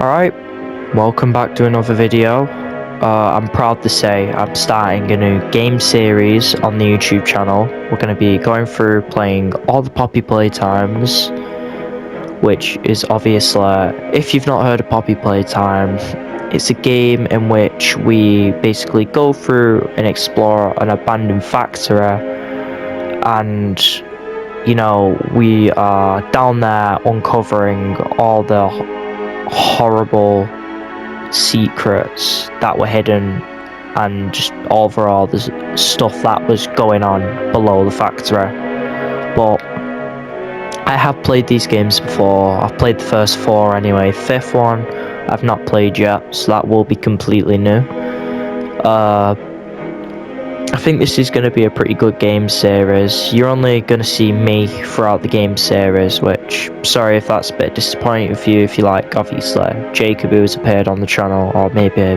Alright, welcome back to another video. I'm proud to say I'm starting a new game series on the YouTube channel. We're going to be going through playing all the Poppy Playtimes, which is obviously, if you've not heard of Poppy Playtime, it's a game in which we basically go through and explore an abandoned factory, and you know, we are down there uncovering all the horrible secrets that were hidden and just overall the stuff that was going on below the factory. But I have played these games before. I've played the first four anyway. Fifth one I've not played yet, so that will be completely new. I think this is going to be a pretty good game series. You're only going to see me throughout the game series, which, sorry if that's a bit disappointing for you, if you like, obviously, Jacob, who has appeared on the channel, or maybe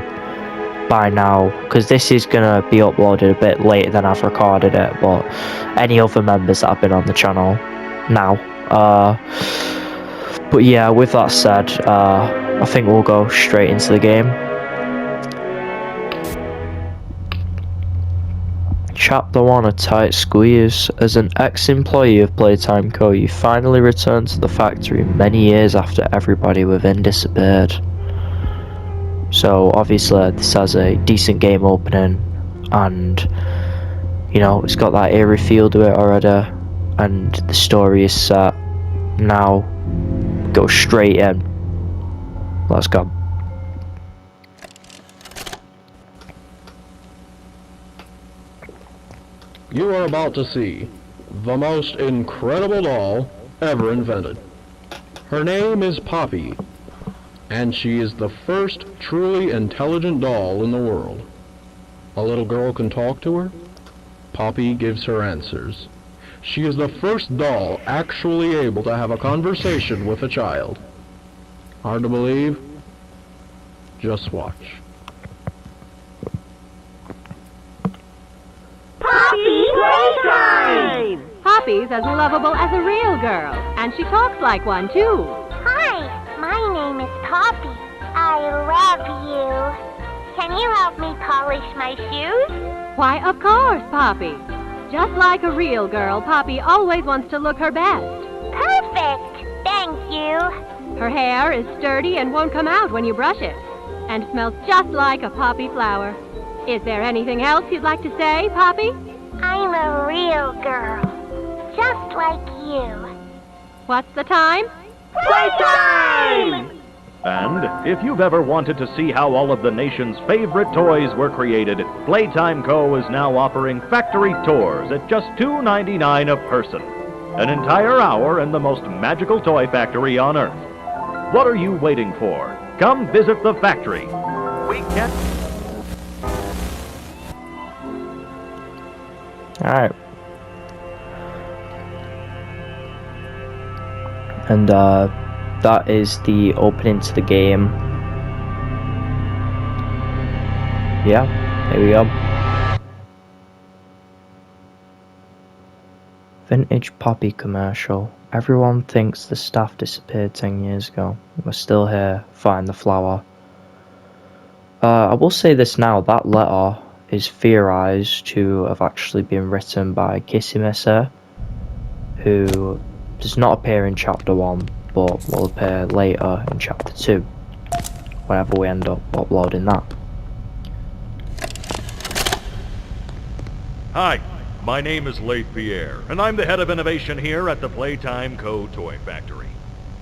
by now, because this is going to be uploaded a bit later than I've recorded it, but any other members that have been on the channel now. But yeah, with that said, I think we'll go straight into the game. Chapter 1, a tight squeeze. As an ex-employee of Playtime Co., you finally returned to the factory many years after everybody within disappeared. So obviously this has a decent game opening, and you know, it's got that eerie feel to it already, and the story is set. Now go straight in. Let's go. You are about to see the most incredible doll ever invented. Her name is Poppy, and she is the first truly intelligent doll in the world. A little girl can talk to her. Poppy gives her answers. She is the first doll actually able to have a conversation with a child. Hard to believe? Just watch. Poppy Playtime! Poppy's as lovable as a real girl, and she talks like one, too. Hi, my name is Poppy. I love you. Can you help me polish my shoes? Why, of course, Poppy. Just like a real girl, Poppy always wants to look her best. Perfect! Thank you. Her hair is sturdy and won't come out when you brush it, and smells just like a poppy flower. Is there anything else you'd like to say, Poppy? I'm a real girl, just like you. What's the time? Playtime! And if you've ever wanted to see how all of the nation's favorite toys were created, Playtime Co. is now offering factory tours at just $2.99 a person. An entire hour in the most magical toy factory on Earth. What are you waiting for? Come visit the factory. We can't... Alright. And that is the opening to the game. Yeah, here we go. Vintage Poppy commercial. Everyone thinks the staff disappeared 10 years ago. We're still here, find the flower. I will say this now, that letter is theorized to have actually been written by Kissy Missy, who does not appear in chapter 1, but will appear later in chapter 2, whenever we end up uploading that. Hi, my name is Leif Pierre, and I'm the head of innovation here at the Playtime Co. Toy Factory.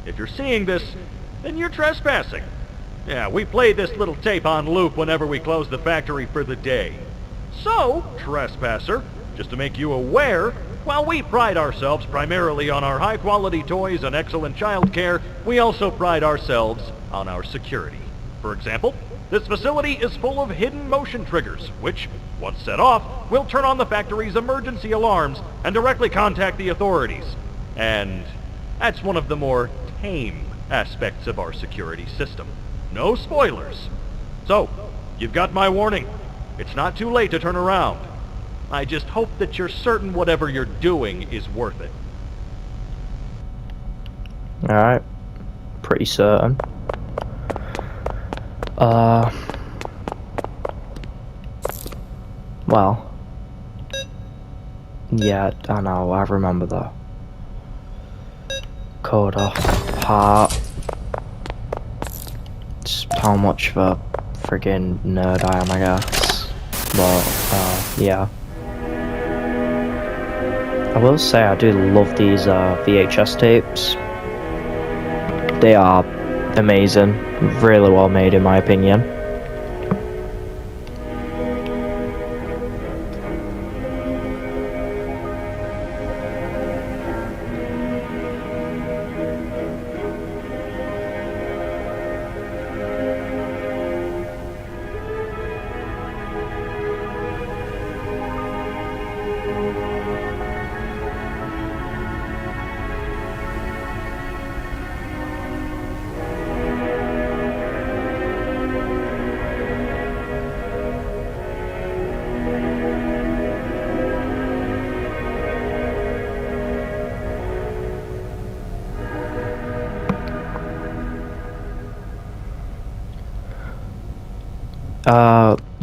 If you're seeing this, then you're trespassing. Yeah, we play this little tape on loop whenever we close the factory for the day. So, trespasser, just to make you aware, while we pride ourselves primarily on our high-quality toys and excellent child care, we also pride ourselves on our security. For example, this facility is full of hidden motion triggers, which, once set off, will turn on the factory's emergency alarms and directly contact the authorities. And that's one of the more tame aspects of our security system. No spoilers. So, you've got my warning. It's not too late to turn around. I just hope that you're certain whatever you're doing is worth it. Alright, pretty certain. Well. Yeah, I know, I remember the code off part. Just how much of a friggin' nerd I am, I guess. But, yeah. I will say I do love these VHS tapes. They are amazing, really well made in my opinion.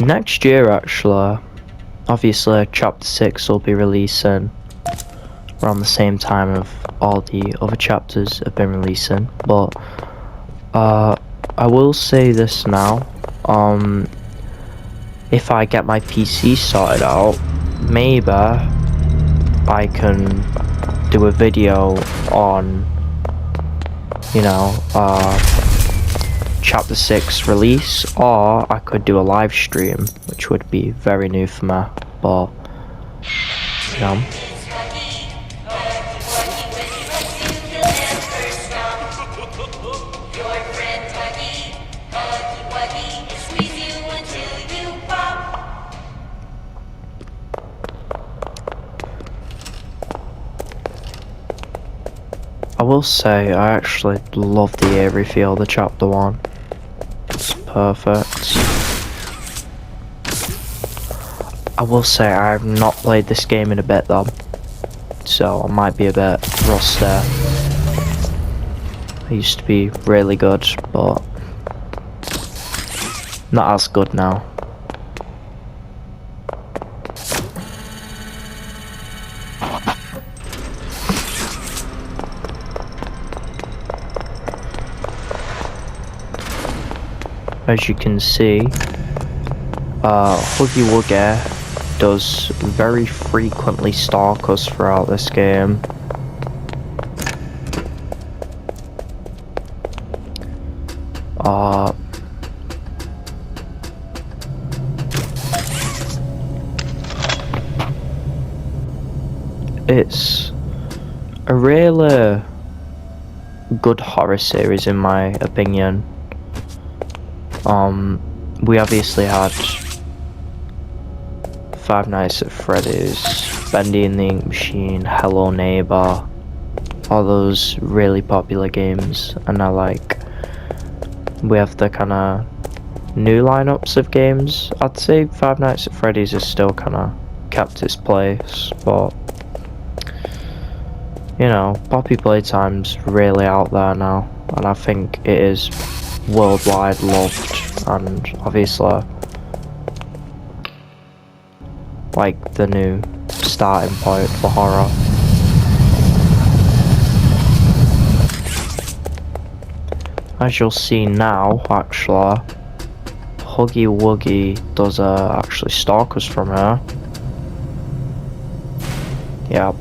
Next year actually, obviously chapter 6 will be releasing around the same time of all the other chapters have been releasing, but I will say this now, if I get my PC sorted out, maybe I can do a video on, you know, chapter 6 release, or I could do a live stream, which would be very new for me, but, you know. I will say, I actually love the air reveal of the chapter 1. It's perfect. I will say, I have not played this game in a bit though, so I might be a bit rusty. I used to be really good, but not as good now. As you can see, Huggywuggy does very frequently stalk us throughout this game. It's a really good horror series in my opinion. We obviously had Five Nights at Freddy's, Bendy and the Ink Machine, Hello Neighbor, all those really popular games, and now like we have the kind of new lineups of games. I'd say Five Nights at Freddy's has still kind of kept its place, but you know, Poppy Playtime's really out there now, and I think it is worldwide loved, and obviously like the new starting point for horror. As you'll see now, actually, Huggywuggy does actually stalk us from here. Yep.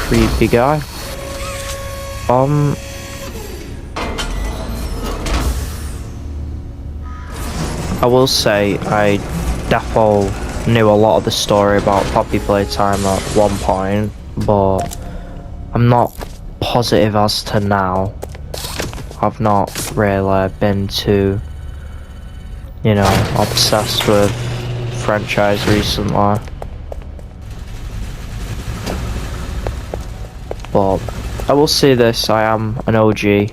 Creepy guy. I will say I defo knew a lot of the story about Poppy Playtime at one point, but I'm not positive as to now. I've not really been too, you know, obsessed with franchise recently. But I will say this, I am an OG,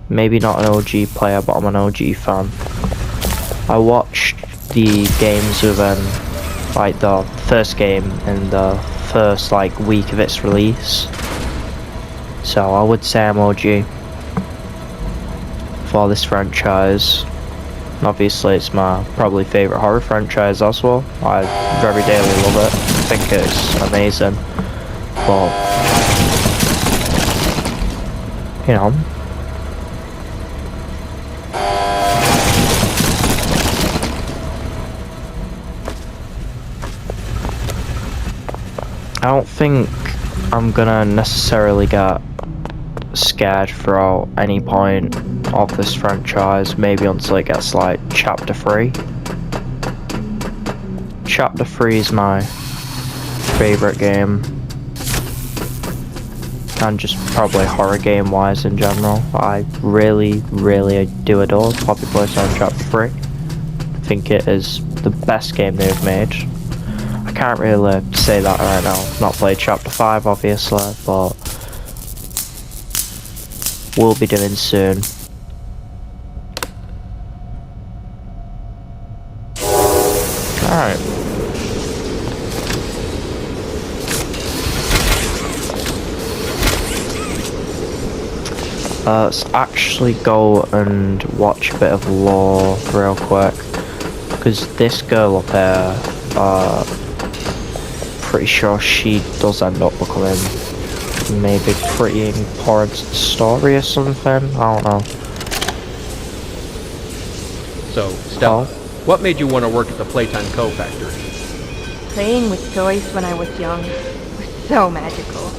maybe not an OG player, but I'm an OG fan. I watched the games within, like the first game in the first like week of its release. So I would say I'm OG for this franchise. And obviously it's my probably favourite horror franchise as well. I very dearly love it. I think it's amazing. But you know, I don't think I'm gonna necessarily get scared throughout any point of this franchise, maybe until it gets like chapter 3. Chapter 3 is my favourite game, and just probably horror game wise in general. I really do adore Poppy Playtime Chapter 3. I think it is the best game they've made. I can't really say that right now. I've not played Chapter 5 obviously, but we'll be doing soon. Alright. Let's actually go and watch a bit of lore real quick, because this girl up here, pretty sure she does end up becoming maybe pretty important to the story or something. I don't know. So, Stella, what made you want to work at the Playtime Co. factory? Playing with toys when I was young was so magical.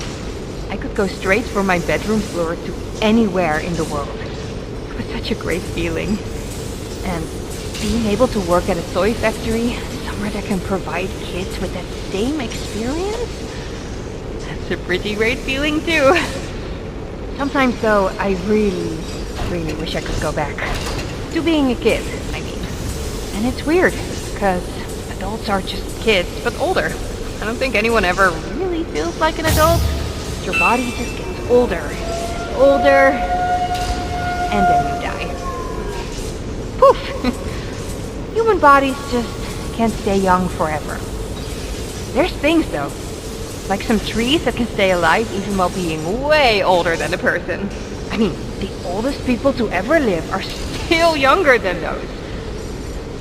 I could go straight from my bedroom floor to anywhere in the world. It was such a great feeling. And being able to work at a toy factory, somewhere that can provide kids with that same experience, that's a pretty great feeling too. Sometimes though, I really wish I could go back to being a kid, I mean. And it's weird, because adults are just kids, but older. I don't think anyone ever really feels like an adult. Your body just gets older and older, and then you die. Poof! Human bodies just can't stay young forever. There's things though, like some trees that can stay alive even while being way older than a person. I mean, the oldest people to ever live are still younger than those.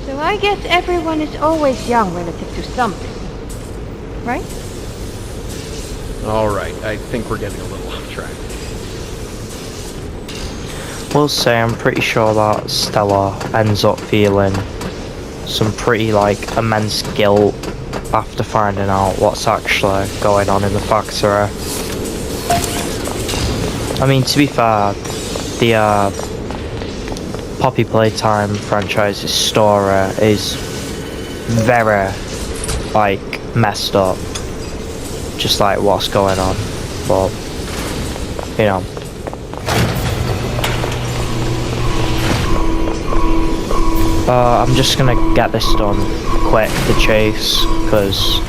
So I guess everyone is always young relative to something, right? Alright, I think we're getting a little off track. We'll say I'm pretty sure that Stella ends up feeling some pretty like immense guilt after finding out what's actually going on in the factory. I mean, to be fair, the Poppy Playtime franchise's story is very like messed up, just like what's going on, but you know. I'm just gonna get this done quick to chase, because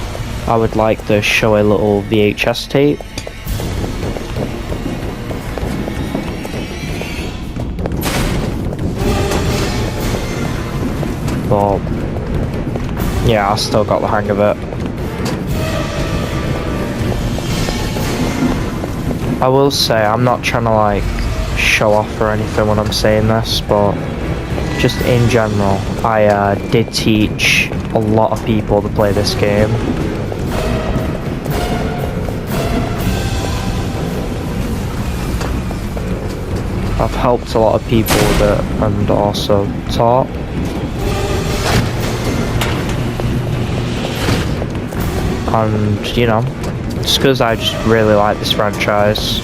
I would like to show a little VHS tape. But yeah, I still got the hang of it. I will say, I'm not trying to like show off or anything when I'm saying this, but just in general, I did teach a lot of people to play this game. I've helped a lot of people with it and also taught. And you know, it's because I just really like this franchise.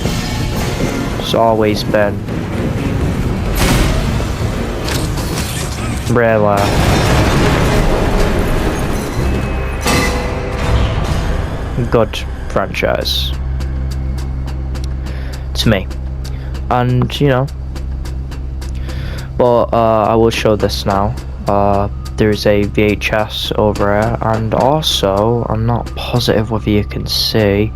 It's always been really good franchise to me. And you know, but I will show this now. There's a VHS over here, and also I'm not positive whether you can see,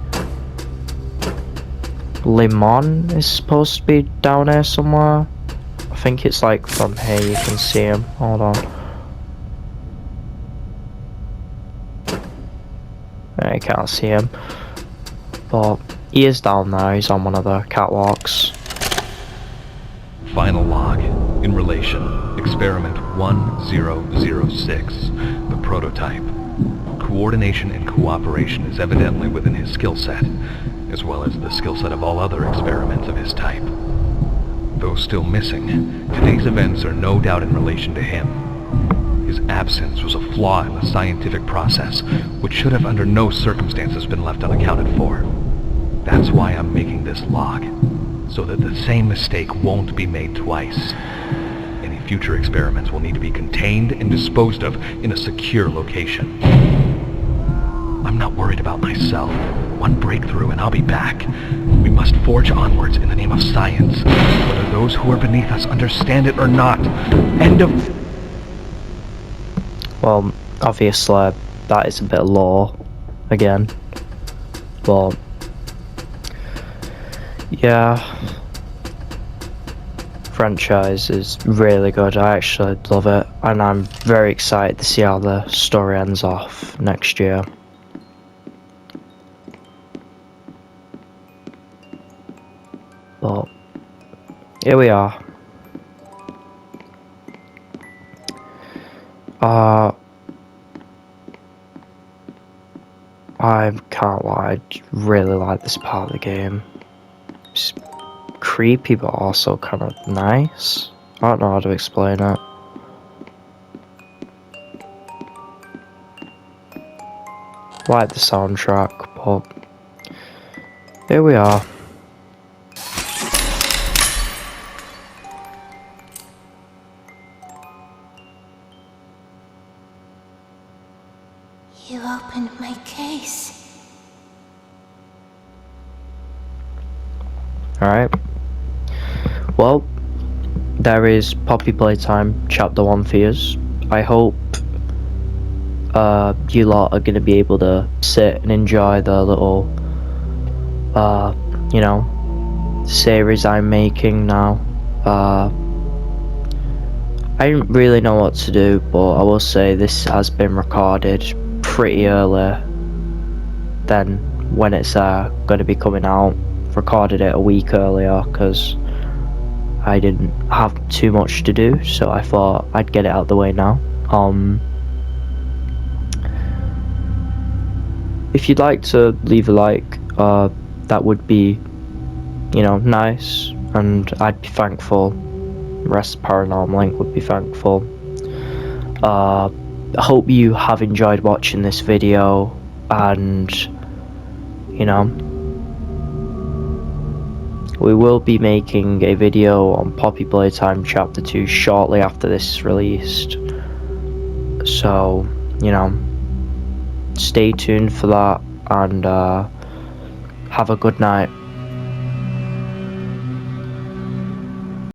Limon is supposed to be down here somewhere. I think it's like from here you can see him. Hold on. I can't see him. But he is down there, he's on one of the catwalks. Final log. In relation, experiment 1006, the prototype. Coordination and cooperation is evidently within his skill set, as well as the skill set of all other experiments of his type. Though still missing, today's events are no doubt in relation to him. His absence was a flaw in the scientific process, which should have under no circumstances been left unaccounted for. That's why I'm making this log, so that the same mistake won't be made twice. Any future experiments will need to be contained and disposed of in a secure location. I'm not worried about myself. One breakthrough and I'll be back. We must forge onwards in the name of science, whether those who are beneath us understand it or not. End of... Well, obviously, that is a bit low, again. But, yeah. Franchise is really good. I actually love it. And I'm very excited to see how the story ends off next year. But, here we are. I can't lie, I really like this part of the game. It's creepy but also kind of nice. I don't know how to explain it. Like the soundtrack, but here we are. You opened my case. Alright. Well, there is Poppy Playtime Chapter 1 for yous. I hope you lot are going to be able to sit and enjoy the little, you know, series I'm making now. I didn't really know what to do, but I will say this has been recorded pretty early than when it's going to be coming out. Recorded it a week earlier because I didn't have too much to do, so I thought I'd get it out the way now. If you'd like to leave a like, that would be, you know, nice, and I'd be thankful. Rest Paranormal Link would be thankful. I hope you have enjoyed watching this video, and you know, we will be making a video on Poppy Playtime Chapter 2 shortly after this is released, so you know, stay tuned for that, and have a good night.